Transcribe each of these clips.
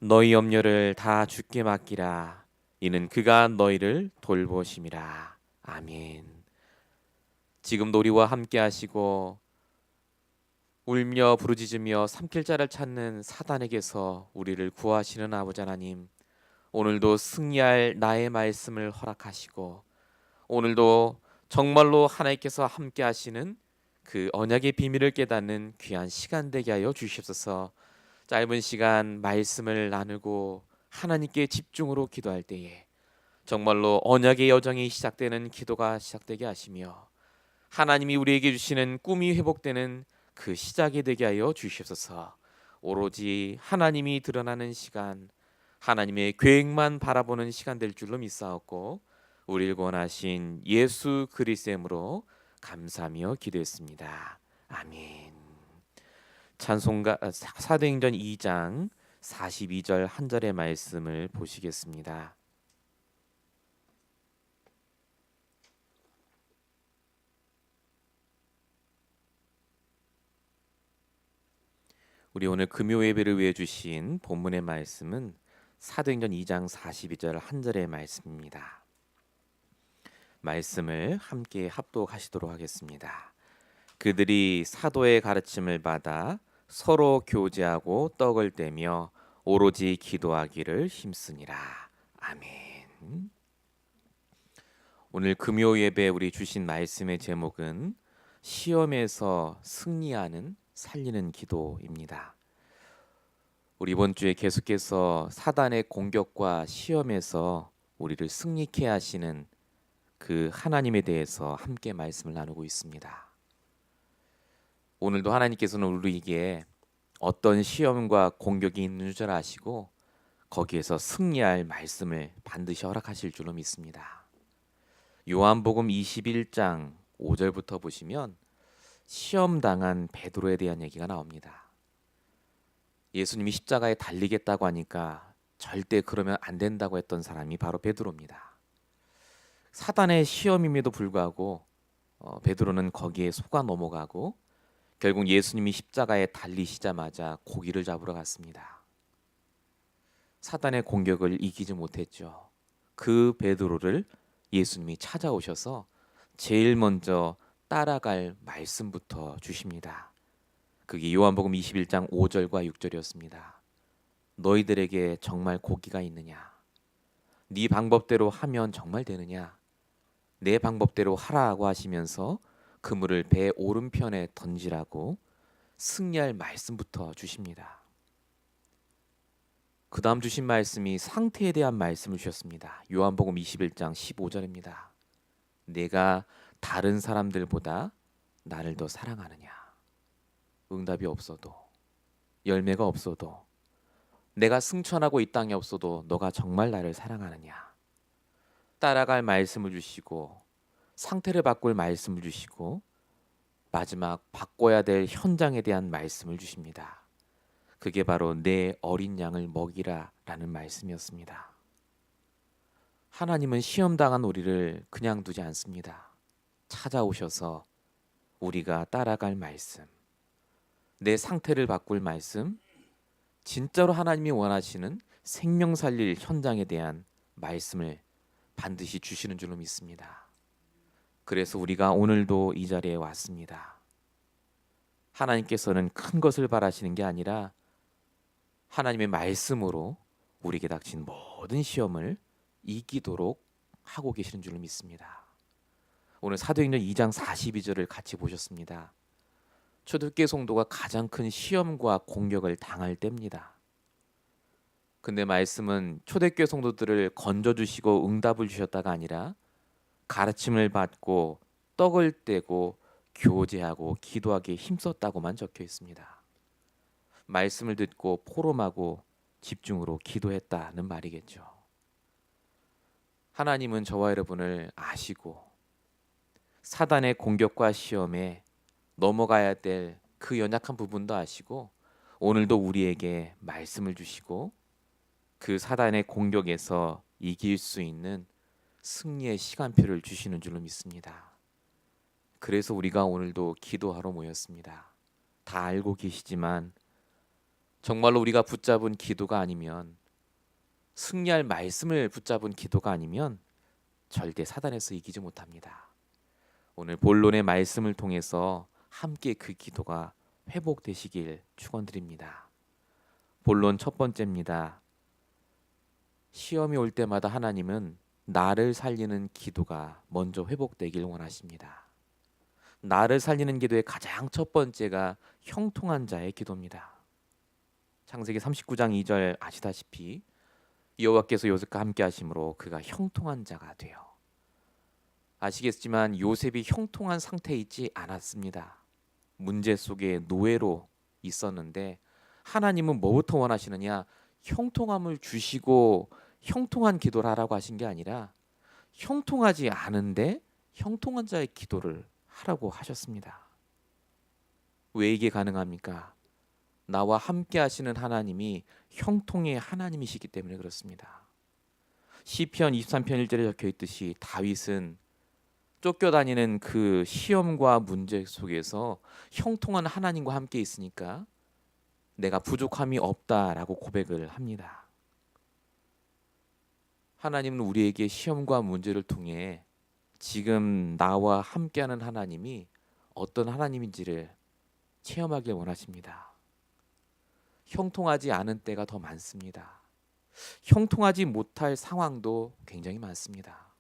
너희 염려를 다 주께 맡기라. 이는 그가 너희를 돌보심이라. 아멘. 지금도 우리와 함께 하시고 울며 부르짖으며 삼킬 자를 찾는 사단에게서 우리를 구하시는 아버지 하나님, 오늘도 승리할 나의 말씀을 허락하시고 오늘도 정말로 하나님께서 함께 하시는 그 언약의 비밀을 깨닫는 귀한 시간 되게 하여 주시옵소서. 짧은 시간 말씀을 나누고 하나님께 집중으로 기도할 때에 정말로 언약의 여정이 시작되는 기도가 시작되게 하시며 하나님이 우리에게 주시는 꿈이 회복되는 그 시작이 되게 하여 주시옵소서. 오로지 하나님이 드러나는 시간, 하나님의 계획만 바라보는 시간 될 줄로 믿사옵고 우리를 구원하신 예수 그리스도의 이름으로 감사하며 기도했습니다. 아멘. 찬송가 사도행전 2장 42절 한 절의 말씀을 보시겠습니다. 우리 오늘 금요 예배를 위해 주신 본문의 말씀은 사도행전 2장 42절 한 절의 말씀입니다. 말씀을 함께 합독하시도록 하겠습니다. 그들이 사도의 가르침을 받아 서로 교제하고 떡을 떼며 오로지 기도하기를 힘쓰니라. 아멘. 오늘 금요 예배 우리 주신 말씀의 제목은 시험에서 승리하는 살리는 기도입니다. 우리 이번 주에 계속해서 사단의 공격과 시험에서 우리를 승리케 하시는 그 하나님에 대해서 함께 말씀을 나누고 있습니다. 오늘도 하나님께서는 우리에게 어떤 시험과 공격이 있는 줄 아시고 거기에서 승리할 말씀을 반드시 허락하실 줄로 믿습니다. 요한복음 21장 5절부터 보시면 시험 당한 베드로에 대한 얘기가 나옵니다. 예수님이 십자가에 달리겠다고 하니까 절대 그러면 안 된다고 했던 사람이 바로 베드로입니다. 사단의 시험임에도 불구하고 베드로는 거기에 속아 넘어가고 결국 예수님이 십자가에 달리시자마자 고기를 잡으러 갔습니다. 사단의 공격을 이기지 못했죠. 그 베드로를 예수님이 찾아오셔서 제일 먼저 따라갈 말씀부터 주십니다. 그게 요한복음 21장 5절과 6절이었습니다. 너희들에게 정말 고기가 있느냐? 네 방법대로 하면 정말 되느냐? 내 방법대로 하라고 하시면서 그물을 배 오른편에 던지라고 승리할 말씀부터 주십니다. 그 다음 주신 말씀이 상태에 대한 말씀을 주셨습니다. 요한복음 21장 15절입니다. 내가 다른 사람들보다 나를 더 사랑하느냐? 응답이 없어도, 열매가 없어도, 내가 승천하고 이 땅에 없어도 너가 정말 나를 사랑하느냐? 따라갈 말씀을 주시고 상태를 바꿀 말씀을 주시고 마지막 바꿔야 될 현장에 대한 말씀을 주십니다. 그게 바로 내 어린 양을 먹이라 라는 말씀이었습니다. 하나님은 시험당한 우리를 그냥 두지 않습니다. 찾아오셔서 우리가 따라갈 말씀, 내 상태를 바꿀 말씀, 진짜로 하나님이 원하시는 생명 살릴 현장에 대한 말씀을 반드시 주시는 줄로 믿습니다. 그래서 우리가 오늘도 이 자리에 왔습니다. 하나님께서는 큰 것을 바라시는 게 아니라 하나님의 말씀으로 우리에게 닥친 모든 시험을 이기도록 하고 계시는 줄로 믿습니다. 오늘 사도행전 2장 42절을 같이 보셨습니다. 초대교회 성도가 가장 큰 시험과 공격을 당할 때입니다. 근데 말씀은 초대교회 성도들을 건져주시고 응답을 주셨다가 아니라 가르침을 받고 떡을 떼고 교제하고 기도하기에 힘썼다고만 적혀 있습니다. 말씀을 듣고 포럼하고 집중으로 기도했다는 말이겠죠. 하나님은 저와 여러분을 아시고 사단의 공격과 시험에 넘어가야 될 그 연약한 부분도 아시고 오늘도 우리에게 말씀을 주시고 그 사단의 공격에서 이길 수 있는 승리의 시간표를 주시는 줄로 믿습니다. 그래서 우리가 오늘도 기도하러 모였습니다. 다 알고 계시지만 정말로 우리가 붙잡은 기도가 아니면, 승리할 말씀을 붙잡은 기도가 아니면 절대 사단에서 이기지 못합니다. 오늘 본론의 말씀을 통해서 함께 그 기도가 회복되시길 축원드립니다. 본론 첫 번째입니다. 시험이 올 때마다 하나님은 나를 살리는 기도가 먼저 회복되길 원하십니다. 나를 살리는 기도의 가장 첫 번째가 형통한 자의 기도입니다. 창세기 39장 2절 아시다시피 여호와께서 요셉과 함께 하심으로 그가 형통한 자가 되어. 아시겠지만 요셉이 형통한 상태에 있지 않았습니다. 문제 속에 노예로 있었는데 하나님은 뭐부터 원하시느냐? 형통함을 주시고 형통한 기도를 하라고 하신 게 아니라 형통하지 않은데 형통한 자의 기도를 하라고 하셨습니다. 왜 이게 가능합니까? 나와 함께 하시는 하나님이 형통의 하나님이시기 때문에 그렇습니다. 시편 23편 1절에 적혀 있듯이 다윗은 쫓겨다니는 그 시험과 문제 속에서 형통한 하나님과 함께 있으니까 내가 부족함이 없다라고 고백을 합니다. 하나님은 우리에게 시험과 문제를 통해 지금 나와 함께하는 하나님이 어떤 하나님인지를 체험하길 원하십니다. 형통하지 않은 때가 더 많습니다. 형통하지 못할 상황도 굉장히 많습니다.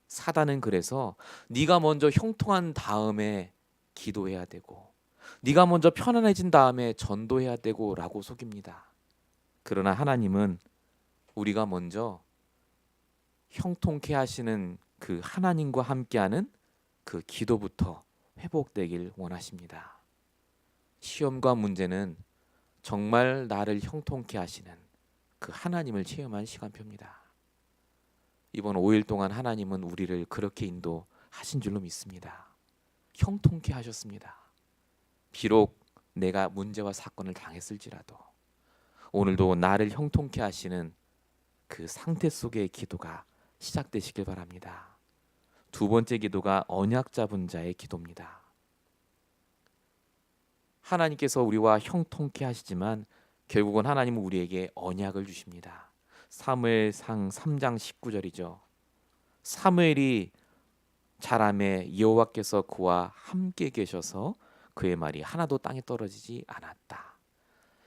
사단은 그래서 네가 먼저 형통한 다음에 기도해야 되고 네가 먼저 편안해진 다음에 전도해야 되고 라고 속입니다. 그러나 하나님은 우리가 먼저 형통케 하시는 그 하나님과 함께하는 그 기도부터 회복되길 원하십니다. 시험과 문제는 정말 나를 형통케 하시는 그 하나님을 체험한 시간표입니다. 이번 5일 동안 하나님은 우리를 그렇게 인도하신 줄로 믿습니다. 형통케 하셨습니다. 비록 내가 문제와 사건을 당했을지라도 오늘도 나를 형통케 하시는 그 상태 속의 기도가 시작되시길 바랍니다. 두 번째 기도가 언약 잡은 자의 기도입니다. 하나님께서 우리와 형통케 하시지만 결국은 하나님은 우리에게 언약을 주십니다. 사무엘상 3장 19절이죠. 사무엘이 자라매 여호와께서 그와 함께 계셔서 그의 말이 하나도 땅에 떨어지지 않았다.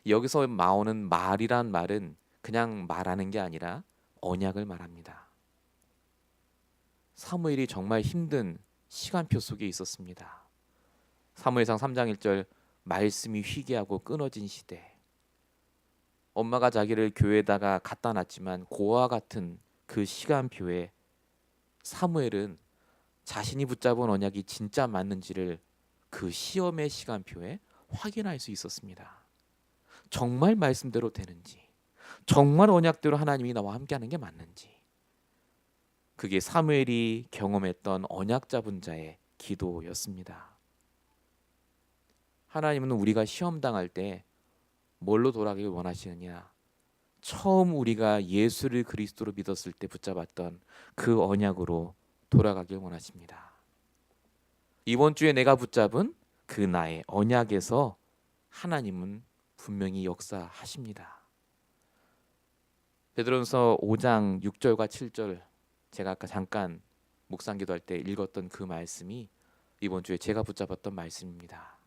여기서 나오는 말이란 말은 그냥 말하는 게 아니라 언약을 말합니다. 사무엘이 정말 힘든 시간표 속에 있었습니다. 사무엘상 3장 1절 말씀이 희귀하고 끊어진 시대. 엄마가 자기를 교회에다가 갖다 놨지만 고와 같은 그 시간표에 사무엘은 자신이 붙잡은 언약이 진짜 맞는지를 그 시험의 시간표에 확인할 수 있었습니다. 정말 말씀대로 되는지, 정말 언약대로 하나님이 나와 함께하는 게 맞는지. 그게 사무엘이 경험했던 언약 잡은 자의 기도였습니다. 하나님은 우리가 시험 당할 때 뭘로 돌아가길 원하시느냐? 처음 우리가 예수를 그리스도로 믿었을 때 붙잡았던 그 언약으로 돌아가길 원하십니다. 이번 주에 내가 붙잡은 그 나의 언약에서 하나님은 분명히 역사하십니다. 베드로전서 5장 6절과 7절 제가 아까 잠깐 묵상기도할 때 읽었던 그 말씀이 이번 주에 제가 붙잡았던 말씀입니다.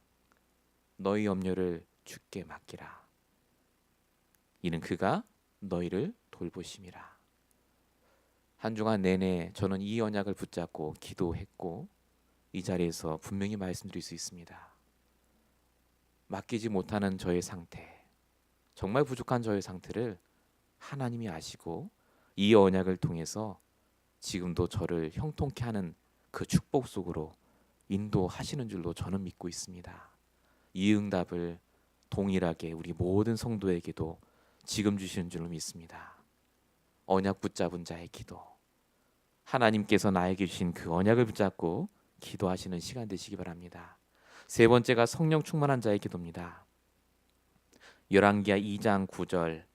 너희 염려를 주께 맡기라. 이는 그가 너희를 돌보심이라. 한 주간 내내 저는 이 언약을 붙잡고 기도했고 이 자리에서 분명히 말씀드릴 수 있습니다. 맡기지 못하는 저의 상태, 정말 부족한 저의 상태를 하나님이 아시고 이 언약을 통해서 지금도 저를 형통케 하는 그 축복 속으로 인도하시는 줄로 저는 믿고 있습니다. 이 응답을 동일하게 우리 모든 성도에게도 지금 주시는 줄로 믿습니다. 언약 붙잡은 자의 기도, 하나님께서 나에게 주신 그 언약을 붙잡고 기도하시는 시간 되시기 바랍니다. 세 번째가 성령 충만한 자의 기도입니다. 열왕기하 2장 9절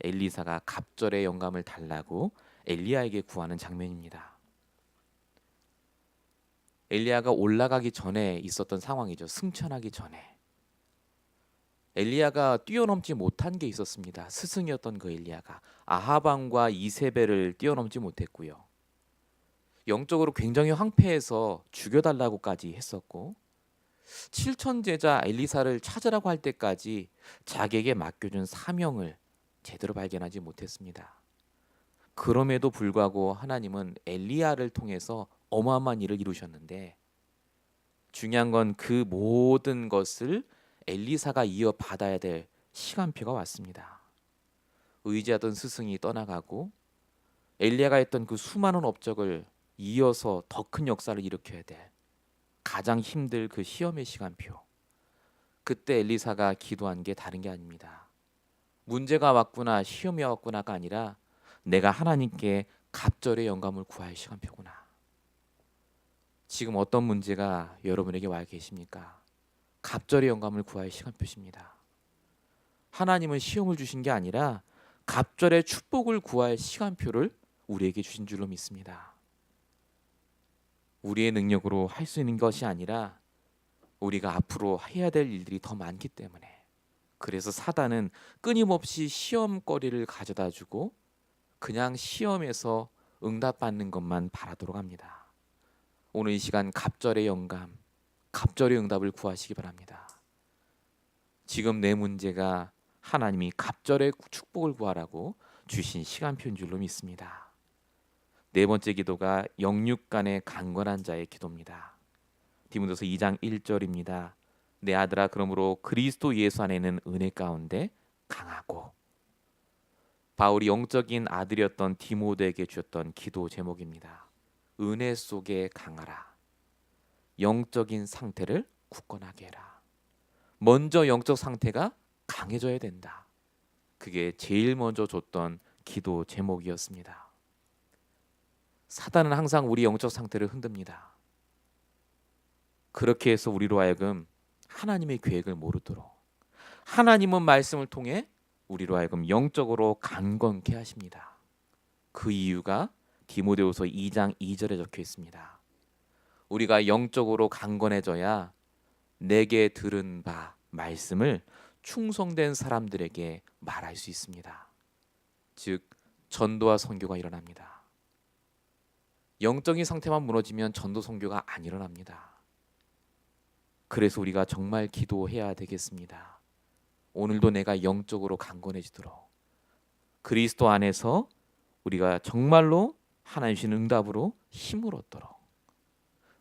엘리사가 갑절의 영감을 달라고 엘리야에게 구하는 장면입니다. 엘리야가 올라가기 전에 있었던 상황이죠. 승천하기 전에. 엘리야가 뛰어넘지 못한 게 있었습니다. 스승이었던 그 엘리야가 아합 왕과 이세벨을 뛰어넘지 못했고요. 영적으로 굉장히 황폐해서 죽여달라고까지 했었고, 칠천 제자 엘리사를 찾으라고 할 때까지 자기에게 맡겨준 사명을 제대로 발견하지 못했습니다. 그럼에도 불구하고 하나님은 엘리야를 통해서 어마어마한 일을 이루셨는데, 중요한 건 그 모든 것을 엘리사가 이어받아야 될 시간표가 왔습니다. 의지하던 스승이 떠나가고 엘리야가 했던 그 수많은 업적을 이어서 더 큰 역사를 일으켜야 될 가장 힘들 그 시험의 시간표. 그때 엘리사가 기도한 게 다른 게 아닙니다. 문제가 왔구나, 시험이 왔구나가 아니라 내가 하나님께 갑절의 영감을 구할 시간표구나. 지금 어떤 문제가 여러분에게 와 계십니까? 갑절의 영감을 구할 시간표십니다. 하나님은 시험을 주신 게 아니라 갑절의 축복을 구할 시간표를 우리에게 주신 줄로 믿습니다. 우리의 능력으로 할 수 있는 것이 아니라 우리가 앞으로 해야 될 일들이 더 많기 때문에, 그래서 사단은 끊임없이 시험거리를 가져다 주고 그냥 시험에서 응답받는 것만 바라도록 합니다. 오늘 이 시간 갑절의 영감, 갑절의 응답을 구하시기 바랍니다. 지금 내 문제가 하나님이 갑절의 축복을 구하라고 주신 시간표인 줄로 믿습니다. 네 번째 기도가 영육간의 강건한 자의 기도입니다. 디모데서 2장 1절입니다. 내 아들아, 그러므로 그리스도 예수 안에는 은혜 가운데 강하고. 바울이 영적인 아들이었던 디모데에게 주었던 기도 제목입니다. 은혜 속에 강하라. 영적인 상태를 굳건하게 해라. 먼저 영적 상태가 강해져야 된다. 그게 제일 먼저 줬던 기도 제목이었습니다. 사단은 항상 우리 영적 상태를 흔듭니다. 그렇게 해서 우리로 하여금 하나님의 계획을 모르도록, 하나님은 말씀을 통해 우리로 하여금 영적으로 강건케 하십니다. 그 이유가 디모데후서 2장 2절에 적혀 있습니다. 우리가 영적으로 강건해져야 내게 들은 바 말씀을 충성된 사람들에게 말할 수 있습니다. 즉 전도와 선교가 일어납니다. 영적인 상태만 무너지면 전도 선교가 안 일어납니다. 그래서 우리가 정말 기도해야 되겠습니다. 오늘도 내가 영적으로 강건해지도록, 그리스도 안에서 우리가 정말로 하나님 주신 응답으로 힘을 얻도록,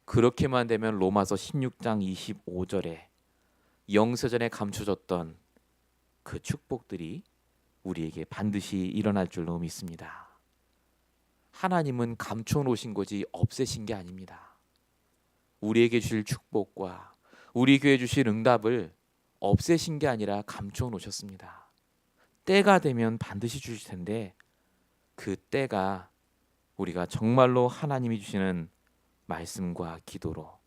그렇게만 되면 로마서 16장 25절에 영세전에 감춰졌던 그 축복들이 우리에게 반드시 일어날 줄로 믿습니다. 하나님은 감춰 놓으신 거지 없애신 게 아닙니다. 우리에게 주실 축복과 우리 교회 주실 응답을 없애신 게 아니라 감춰 놓으셨습니다. 때가 되면 반드시 주실 텐데, 그 때가 우리가 정말로 하나님이 주시는 말씀과 기도로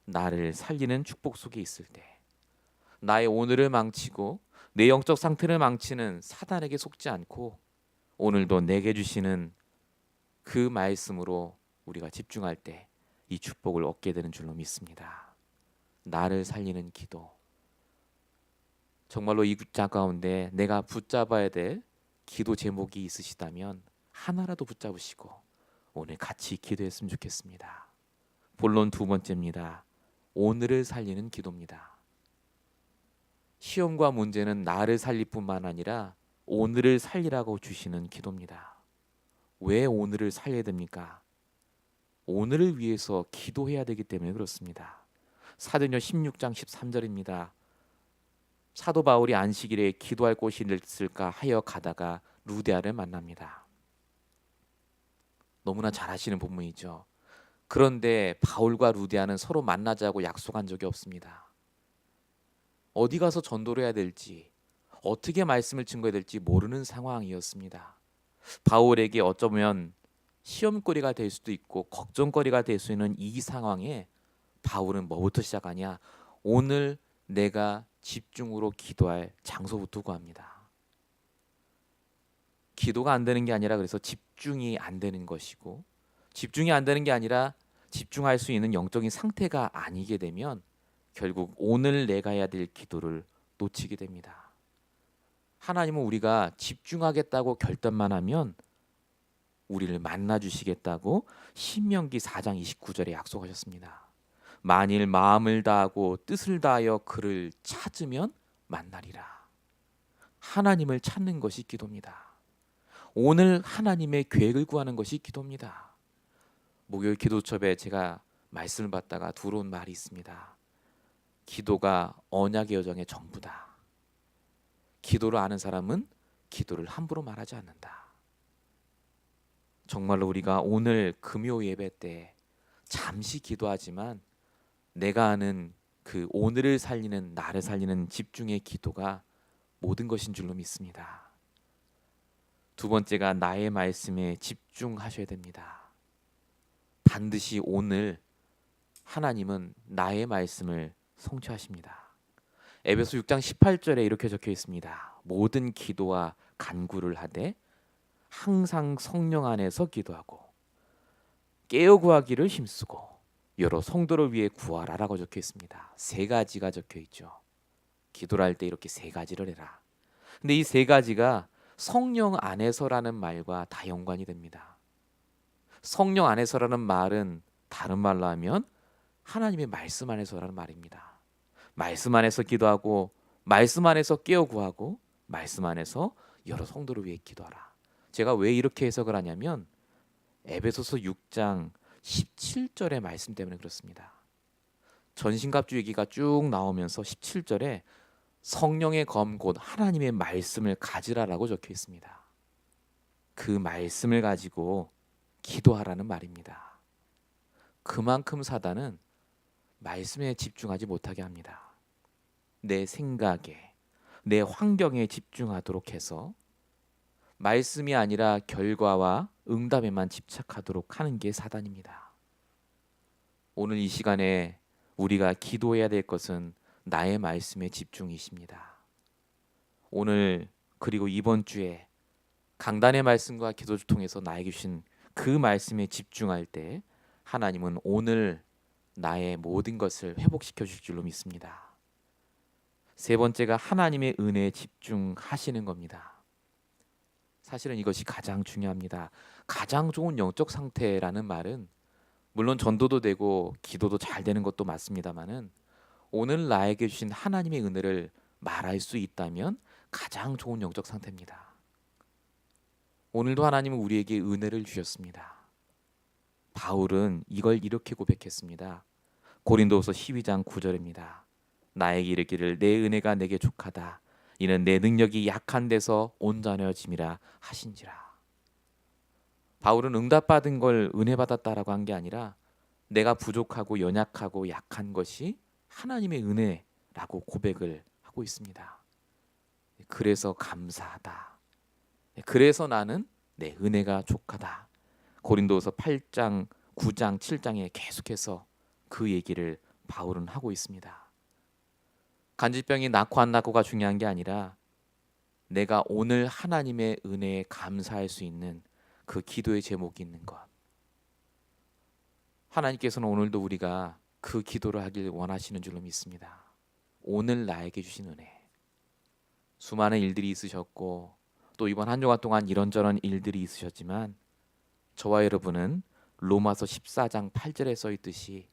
나를 살리는 축복 속에 있을 때, 나의 오늘을 망치고 내 영적 상태를 망치는 사단에게 속지 않고 오늘도 내게 주시는 그 말씀으로 우리가 집중할 때 이 축복을 얻게 되는 줄로 믿습니다. 나를 살리는 기도. 정말로 이 글자 가운데 내가 붙잡아야 될 기도 제목이 있으시다면 하나라도 붙잡으시고 오늘 같이 기도했으면 좋겠습니다. 본론 두 번째입니다. 오늘을 살리는 기도입니다. 시험과 문제는 나를 살릴 뿐만 아니라 오늘을 살리라고 주시는 기도입니다. 왜 오늘을 살려야 됩니까? 오늘을 위해서 기도해야 되기 때문에 그렇습니다. 사도행전 16장 13절입니다. 사도 바울이 안식일에 기도할 곳이 있을까 하여 가다가 루데아를 만납니다. 너무나 잘 아시는 본문이죠. 그런데 바울과 루데아는 서로 만나자고 약속한 적이 없습니다. 어디 가서 전도를 해야 될지, 어떻게 말씀을 증거해야 될지 모르는 상황이었습니다. 바울에게 어쩌면 시험거리가 될 수도 있고 걱정거리가 될 수 있는 이 상황에 바울은 뭐부터 시작하냐? 오늘 내가 집중으로 기도할 장소부터 구합니다. 기도가 안 되는 게 아니라 그래서 집중이 안 되는 것이고, 집중이 안 되는 게 아니라 집중할 수 있는 영적인 상태가 아니게 되면 결국 오늘 내가 해야 될 기도를 놓치게 됩니다. 하나님은 우리가 집중하겠다고 결단만 하면 우리를 만나 주시겠다고 신명기 4장 29절에 약속하셨습니다. 만일 마음을 다하고 뜻을 다하여 그를 찾으면 만나리라. 하나님을 찾는 것이 기도입니다. 오늘 하나님의 계획을 구하는 것이 기도입니다. 목요일 기도첩에 제가 말씀을 받다가 들어온 말이 있습니다. 기도가 언약의 여정의 전부다. 기도를 아는 사람은 기도를 함부로 말하지 않는다. 정말로 우리가 오늘 금요 예배 때 잠시 기도하지만 내가 아는 그 오늘을 살리는, 나를 살리는 집중의 기도가 모든 것인 줄로 믿습니다. 두 번째가 나의 말씀에 집중하셔야 됩니다. 반드시 오늘 하나님은 나의 말씀을 성취하십니다. 에베소 6장 18절에 이렇게 적혀 있습니다. 모든 기도와 간구를 하되 항상 성령 안에서 기도하고 깨어 구하기를 힘쓰고 여러 성도를 위해 구하라라고 적혀 있습니다. 세 가지가 적혀 있죠. 기도를 할 때 이렇게 세 가지를 해라. 근데 이 세 가지가 성령 안에서라는 말과 다 연관이 됩니다. 성령 안에서라는 말은 다른 말로 하면 하나님의 말씀 안에서라는 말입니다. 말씀 안에서 기도하고 말씀 안에서 깨어 구하고 말씀 안에서 여러 성도를 위해 기도하라. 제가 왜 이렇게 해석을 하냐면 에베소서 6장 17절의 말씀 때문에 그렇습니다. 전신갑주 얘기가 쭉 나오면서 17절에 성령의 검 곧 하나님의 말씀을 가지라라고 적혀 있습니다. 그 말씀을 가지고 기도하라는 말입니다. 그만큼 사단은 말씀에 집중하지 못하게 합니다. 내 생각에, 내 환경에 집중하도록 해서 말씀이 아니라 결과와 응답에만 집착하도록 하는 게 사단입니다. 오늘 이 시간에 우리가 기도해야 될 것은 나의 말씀에 집중이십니다. 오늘 그리고 이번 주에 강단의 말씀과 기도를 통해서 나에게 주신 그 말씀에 집중할 때 하나님은 오늘 나의 모든 것을 회복시켜 주실 줄로 믿습니다. 세 번째가 하나님의 은혜에 집중하시는 겁니다. 사실은 이것이 가장 중요합니다. 가장 좋은 영적 상태라는 말은 물론 전도도 되고 기도도 잘 되는 것도 맞습니다만은 오늘 나에게 주신 하나님의 은혜를 말할 수 있다면 가장 좋은 영적 상태입니다. 오늘도 하나님은 우리에게 은혜를 주셨습니다. 바울은 이걸 이렇게 고백했습니다. 고린도후서 12장 9절입니다. 나에게 이르기를 내 은혜가 내게 족하다. 이는 내 능력이 약한 데서 온전해짐이라 하신지라. 바울은 응답받은 걸 은혜 받았다라고 한 게 아니라 내가 부족하고 연약하고 약한 것이 하나님의 은혜라고 고백을 하고 있습니다. 그래서 감사하다. 그래서 나는 내 은혜가 족하다. 고린도후서 8장, 9장, 7장에 계속해서 그 얘기를 바울은 하고 있습니다. 간질병이 낫고 안 낫고가 중요한 게 아니라 내가 오늘 하나님의 은혜에 감사할 수 있는 그 기도의 제목이 있는 것. 하나님께서는 오늘도 우리가 그 기도를 하길 원하시는 줄로 믿습니다. 오늘 나에게 주신 은혜. 수많은 일들이 있으셨고 또 이번 한 주간 동안 이런저런 일들이 있으셨지만 저와 여러분은 로마서 14장 8절에 써 있듯이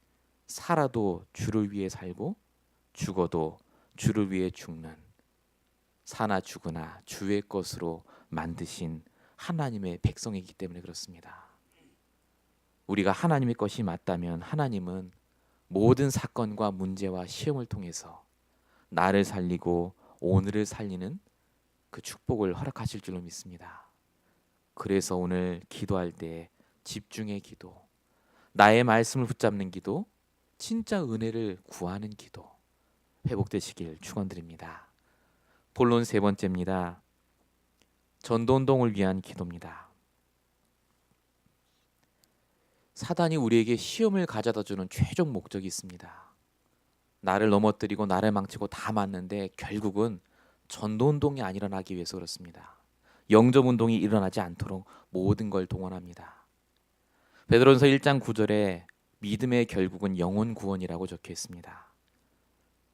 살아도 주를 위해 살고 죽어도 주를 위해 죽는 사나 죽으나 주의 것으로 만드신 하나님의 백성이기 때문에 그렇습니다. 우리가 하나님의 것이 맞다면 하나님은 모든 사건과 문제와 시험을 통해서 나를 살리고 오늘을 살리는 그 축복을 허락하실 줄로 믿습니다. 그래서 오늘 기도할 때 집중의 기도, 나의 말씀을 붙잡는 기도, 진짜 은혜를 구하는 기도 회복되시길 축원드립니다. 본론 세 번째입니다. 전도운동을 위한 기도입니다. 사단이 우리에게 시험을 가져다 주는 최종 목적이 있습니다. 나를 넘어뜨리고 나를 망치고 다 맞는데 결국은 전도운동이 안 일어나기 위해서 그렇습니다. 영접운동이 일어나지 않도록 모든 걸 동원합니다. 베드로전서 1장 9절에 믿음의 결국은 영혼 구원이라고 적혀 있습니다.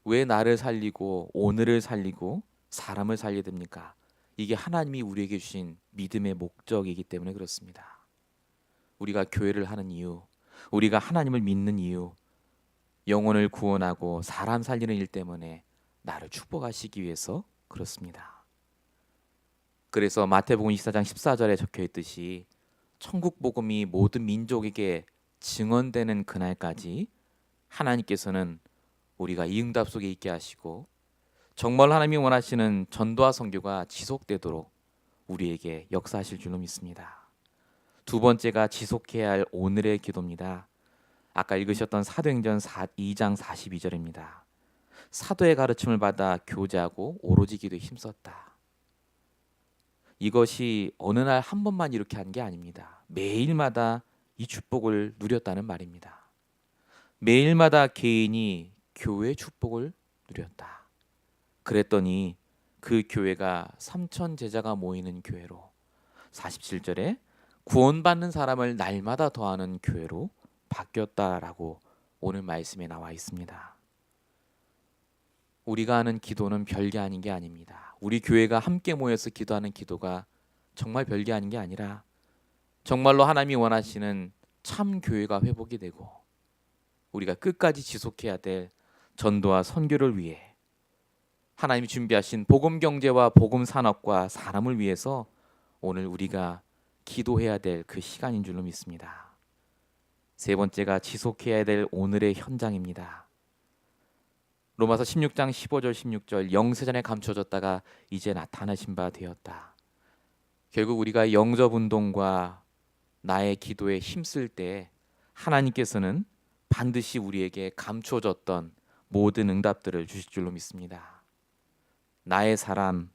왜 나를 살리고 오늘을 살리고 사람을 살려야 됩니까? 이게 하나님이 우리에게 주신 믿음의 목적이기 때문에 그렇습니다. 우리가 교회를 하는 이유, 우리가 하나님을 믿는 이유, 영혼을 구원하고 사람 살리는 일 때문에 나를 축복하시기 위해서 그렇습니다. 그래서 마태복음 24장 14절에 적혀 있듯이 천국 복음이 모든 민족에게 증언되는 그날까지 하나님께서는 우리가 이 응답 속에 있게 하시고 정말 하나님이 원하시는 전도와 선교가 지속되도록 우리에게 역사하실 줄로 믿습니다. 두 번째가 지속해야 할 오늘의 기도입니다. 아까 읽으셨던 사도행전 2장 42절입니다. 사도의 가르침을 받아 교제하고 오로지 기도에 힘썼다. 이것이 어느 날 한 번만 이렇게 한 게 아닙니다. 매일마다 이 축복을 누렸다는 말입니다. 매일마다 개인이 교회 축복을 누렸다. 그랬더니 그 교회가 3천 제자가 모이는 교회로, 47절에 구원받는 사람을 날마다 더하는 교회로 바뀌었다라고 오늘 말씀에 나와 있습니다. 우리가 하는 기도는 별게 아닌 게 아닙니다. 우리 교회가 함께 모여서 기도하는 기도가 정말 별게 아닌 게 아니라 정말로 하나님이 원하시는 참 교회가 회복이 되고 우리가 끝까지 지속해야 될 전도와 선교를 위해 하나님이 준비하신 복음 경제와 복음 산업과 사람을 위해서 오늘 우리가 기도해야 될 그 시간인 줄로 믿습니다. 세 번째가 지속해야 될 오늘의 현장입니다. 로마서 16장 15절 16절 영세전에 감춰졌다가 이제 나타나신 바 되었다. 결국 우리가 영접 운동과 나의 기도에 힘쓸 때 하나님께서는 반드시 우리에게 감춰졌던 모든 응답들을 주실 줄로 믿습니다. 나의 사람,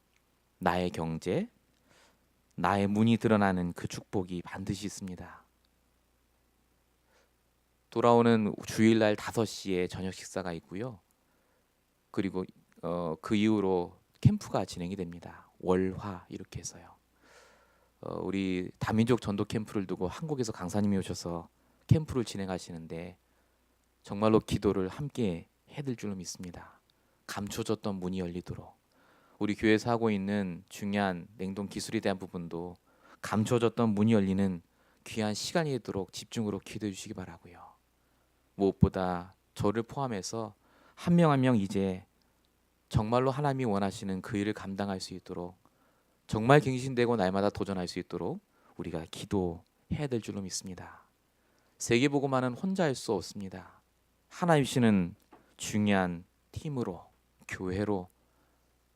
나의 경제, 나의 문이 드러나는 그 축복이 반드시 있습니다. 돌아오는 주일날 5시에 저녁 식사가 있고요. 그리고 그 이후로 캠프가 진행이 됩니다. 월화 이렇게 해서요. 우리 다민족 전도 캠프를 두고 한국에서 강사님이 오셔서 캠프를 진행하시는데 정말로 기도를 함께 해드릴 줄로 믿습니다. 감춰졌던 문이 열리도록 우리 교회에서 하고 있는 중요한 냉동 기술에 대한 부분도 감춰졌던 문이 열리는 귀한 시간이 되도록 집중으로 기도해 주시기 바라고요. 무엇보다 저를 포함해서 한 명 한 명 이제 정말로 하나님이 원하시는 그 일을 감당할 수 있도록 정말 갱신되고 날마다 도전할 수 있도록 우리가 기도해야 될 줄로 믿습니다. 세계복음화는 혼자 할 수 없습니다. 하나님 주시는 중요한 팀으로, 교회로,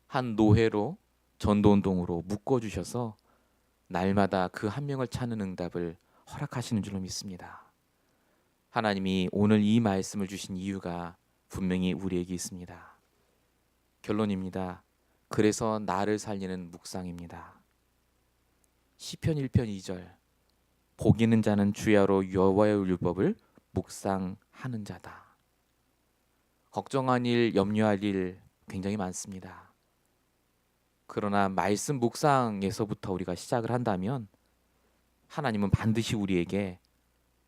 한 노회로, 전도운동으로 묶어주셔서 날마다 그 한 명을 찾는 응답을 허락하시는 줄로 믿습니다. 하나님이 오늘 이 말씀을 주신 이유가 분명히 우리에게 있습니다. 결론입니다. 그래서 나를 살리는 묵상입니다. 시편 1편 2절 복 있는 자는 주야로 여호와의 율법을 묵상하는 자다. 걱정한 일, 염려할 일 굉장히 많습니다. 그러나 말씀 묵상에서부터 우리가 시작을 한다면 하나님은 반드시 우리에게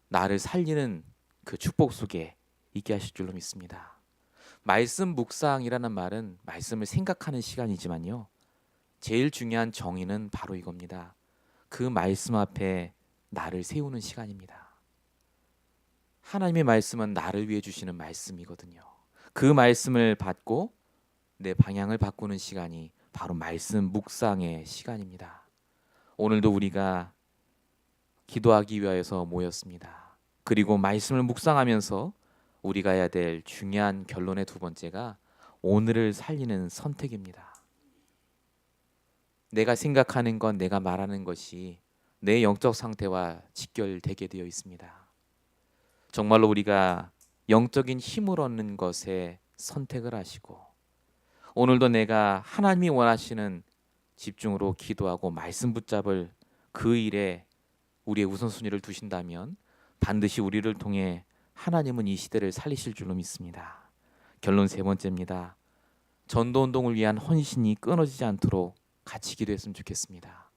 나를 살리는 그 축복 속에 있게 하실 줄로 믿습니다. 말씀 묵상이라는 말은 말씀을 생각하는 시간이지만요. 제일 중요한 정의는 바로 이겁니다. 그 말씀 앞에 나를 세우는 시간입니다. 하나님의 말씀은 나를 위해 주시는 말씀이거든요. 그 말씀을 받고 내 방향을 바꾸는 시간이 바로 말씀 묵상의 시간입니다. 오늘도 우리가 기도하기 위하여서 모였습니다. 그리고 말씀을 묵상하면서 우리가 해야 될 중요한 결론의 두 번째가 오늘을 살리는 선택입니다. 내가 생각하는 건 내가 말하는 것이 내 영적 상태와 직결되게 되어 있습니다. 정말로 우리가 영적인 힘을 얻는 것에 선택을 하시고 오늘도 내가 하나님이 원하시는 집중으로 기도하고 말씀 붙잡을 그 일에 우리의 우선순위를 두신다면 반드시 우리를 통해 하나님은 이 시대를 살리실 줄로 믿습니다. 결론 세 번째입니다. 전도운동을 위한 헌신이 끊어지지 않도록 같이 기도했으면 좋겠습니다.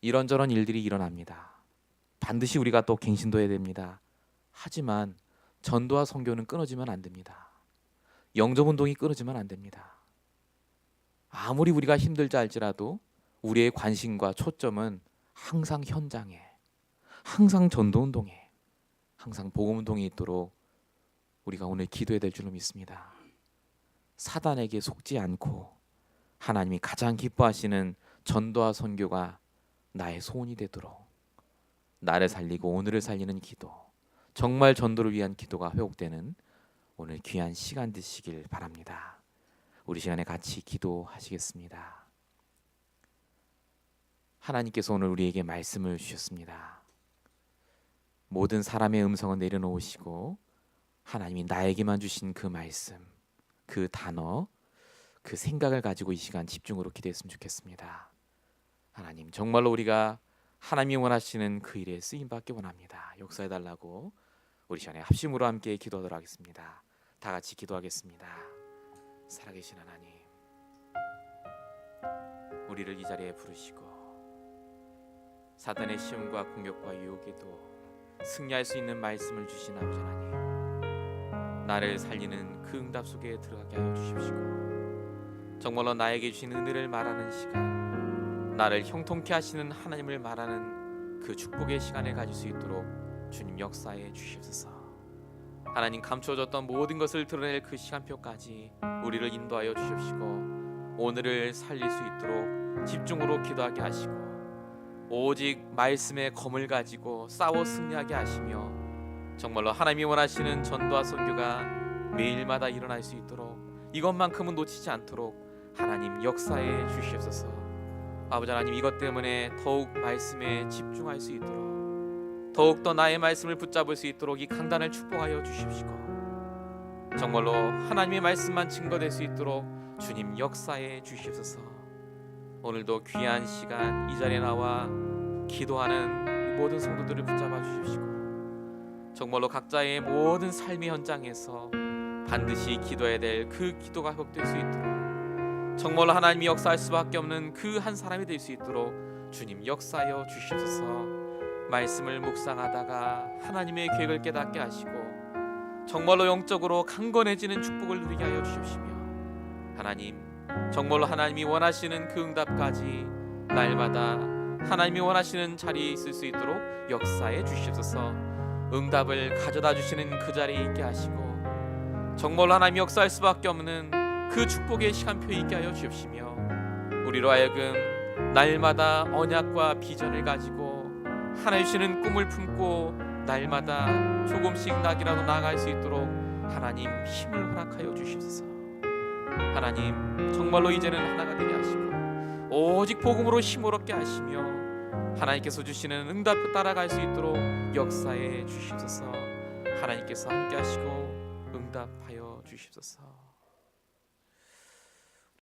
이런저런 일들이 일어납니다. 반드시 우리가 또 갱신도 해야 됩니다. 하지만 전도와 선교는 끊어지면 안 됩니다. 영접 운동이 끊어지면 안 됩니다. 아무리 우리가 힘들자 할지라도 우리의 관심과 초점은 항상 현장에, 항상 전도 운동에, 항상 복음 운동이 있도록 우리가 오늘 기도해야 될 줄로 믿습니다. 사단에게 속지 않고 하나님이 가장 기뻐하시는 전도와 선교가 나의 소원이 되도록 나를 살리고 오늘을 살리는 기도, 정말 전도를 위한 기도가 회복되는 오늘 귀한 시간 되시길 바랍니다. 우리 시간에 같이 기도하시겠습니다. 하나님께서 오늘 우리에게 말씀을 주셨습니다. 모든 사람의 음성은 내려놓으시고 하나님이 나에게만 주신 그 말씀, 그 단어, 그 생각을 가지고 이 시간 집중으로 기도했으면 좋겠습니다. 하나님, 정말로 우리가 하나님이 원하시는 그 일에 쓰임받기 원합니다. 역사해달라고 우리 시간에 합심으로 함께 기도하도록 하겠습니다. 다 같이 기도하겠습니다. 살아계신 하나님, 우리를 이 자리에 부르시고 사단의 시험과 공격과 유혹에도 승리할 수 있는 말씀을 주신 아버지 하나님, 나를 살리는 그 응답 속에 들어가게 하여 주십시오. 정말로 나에게 주신 은혜를 말하는 시간, 나를 형통케 하시는 하나님을 말하는 그 축복의 시간을 가질 수 있도록 주님 역사해 주시옵소서. 하나님, 감춰졌던 모든 것을 드러낼 그 시간표까지 우리를 인도하여 주십시고 오늘을 살릴 수 있도록 집중으로 기도하게 하시고 오직 말씀의 검을 가지고 싸워 승리하게 하시며 정말로 하나님이 원하시는 전도와 선교가 매일마다 일어날 수 있도록 이것만큼은 놓치지 않도록 하나님 역사해 주시옵소서. 아버지 하나님, 이것 때문에 더욱 말씀에 집중할 수 있도록 더욱더 나의 말씀을 붙잡을 수 있도록 이 강단을 축복하여 주십시고 정말로 하나님의 말씀만 증거될 수 있도록 주님 역사해 주시옵소서. 오늘도 귀한 시간 이 자리에 나와 기도하는 모든 성도들을 붙잡아 주십시고 정말로 각자의 모든 삶의 현장에서 반드시 기도해야 될 그 기도가 회복될 수 있도록 정말로 하나님이 역사할 수밖에 없는 그 한 사람이 될 수 있도록 주님 역사하여 주시옵소서. 말씀을 묵상하다가 하나님의 계획을 깨닫게 하시고 정말로 영적으로 강건해지는 축복을 누리게 하여 주십시며 하나님, 정말로 하나님이 원하시는 그 응답까지 날마다 하나님이 원하시는 자리에 있을 수 있도록 역사해 주시옵소서. 응답을 가져다 주시는 그 자리에 있게 하시고 정말로 하나님이 역사할 수밖에 없는 그 축복의 시간표에 있게 하여 주십시며 우리로 하여금 날마다 언약과 비전을 가지고 하나님 주시는 꿈을 품고 날마다 조금씩 낙이라도 나아갈 수 있도록 하나님 힘을 허락하여 주시옵소서. 하나님, 정말로 이제는 하나가 되게 하시고 오직 복음으로 힘을 얻게 하시며 하나님께서 주시는 응답을 따라갈 수 있도록 역사해 주시옵소서. 하나님께서 함께 하시고 응답하여 주시옵소서.